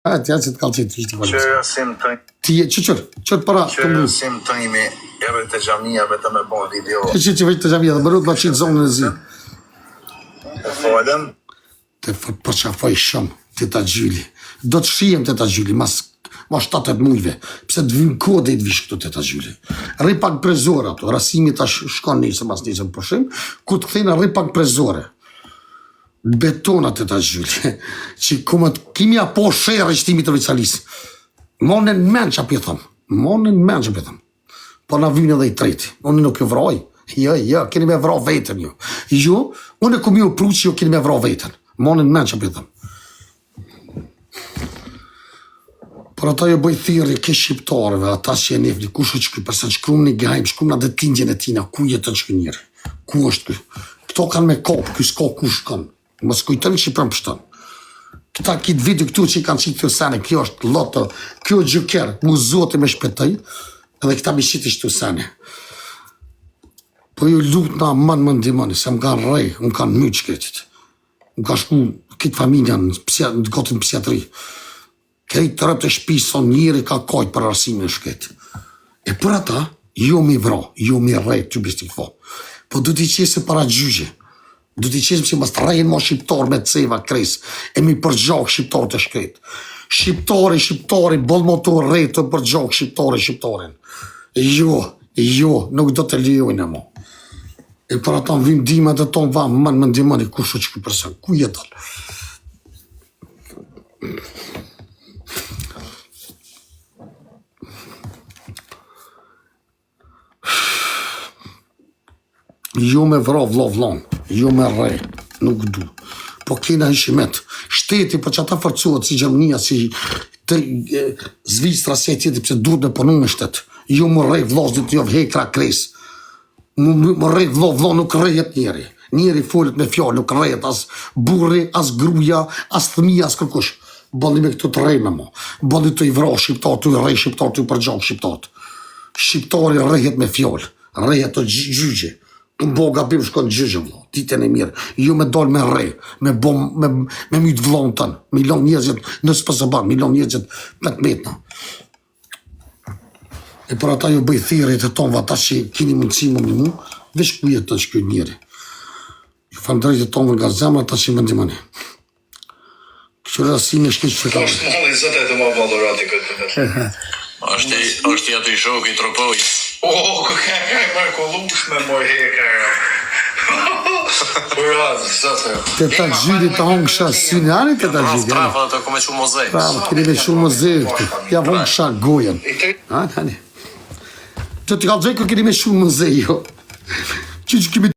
Hadi hadi kalçayı tişti var. Qësim të Ti çur para. qësim të imi edhe të xhamia vetëm me bon video. Ti vetë të xhamia, do bëhet maçi zonën e zi. Falem. Të për çafoj shumë te ta gjyli. Do të shihem te ta gjyli mas 7 muajve. Pse të vin kodi të vish këtu te ta gjyli. Rri pak prezor ato, rasimi tash shkon nesër mas nesër pushim, ku të kthejnë rri pak prezore. Betonat e ta gjyli, që kumët kimja po sherë shtimit të veçalis. Monën men që apë thëmë, monën men që apë thëmë. Po na vynë edhe i treti, unë nuk ju vroj. Jo, keni me vro vetën ju. Jo, unë e kom ju pru që ju keni me vro vetën. Monën men që apë thëmë. Por ata ju bëj thirrje ke shqiptarëve, ata që e nefni, kush është ky person, shkruan një gajmë, shkruan na detindjen e tina, ku jeton ky njeri? Ku është ky? Këto kanë me kopë, ky s'ka kush kanë. Mos kujtoni Shqipërinë pështon. Këta kitë video këtu që i kanë qitë të sene, kjo është loto, kjo gjuker, mu zote me shpetoj, edhe këta me qitë ishtë të sene. Po ju lutë na më ndimoni, se më kanë rej, më kanë myqë këtë. Më ka shku këtë familja në gotën psiatri. Këtë të rëpë të shpisë, son njëri ka kajtë për arsimin e shketë. E për ata, jo mi vro, jo mi rej, të bishtë të fo. Po du t'i qesë para gjyqe. Du t'i qesim që mas të rejnë ma shqiptar me ceva kres, e mi përgjak shqiptar të shkret. Shqiptari, bol motor rejtë të përgjak shqiptarin. Jo, nuk do të lijojnë mo. E për ata në vim dima dhe tonë va, më ndimani, ku shë që këj përsen, ku jetën? Jo me vro vlo, jo me re, nuk du. Po kena hishimet. Shteti për që ata forcuat si Gjermania, si Zvistra, si e tjeti, pëse duhet me punu me shtet. Jo më rej vlozit, jo vhekra kres. Më rej vlo, nuk rejet njeri. Njeri folit me fjallë, nuk rejet as burri, as gruja, as thëmija, as kërkush. Bëlli me këtu të rej me mo. Bëlli të i vro shqiptar, të i rej shqiptar, të i përgjak shqiptar. Shqiptari rejet me fjallë, rejet të gjyqe. Në boga bim shkon gjyqe vlo, ditën e mirë. Jo me dal me rej, me mytë vlon tënë, milion njerëzit, nësë pësë banë, milion njerëzit me të metna. E për ata ju bëj thirit e tonë, ata që kini mundësi më një mu, vesh ku jetë të shkjoj njeri. Ju fandrejt e tonë nga zemra, ata që më ndimani. Kështu rasime shkjoj që ka. Është mëllë i zëtë e të ma valorati këtë të është jetë i shoki tropoj. Ka kollush me moj heka. Te ta gjyri të hongsha sinjani të ta gjyri. Strafë të kome shumë mozej. Bravo, keni me shumë mozej këtu. Ja hongsha gojen. Tani. Të të kalëzoj kër keni me shumë mozej jo. Që kemi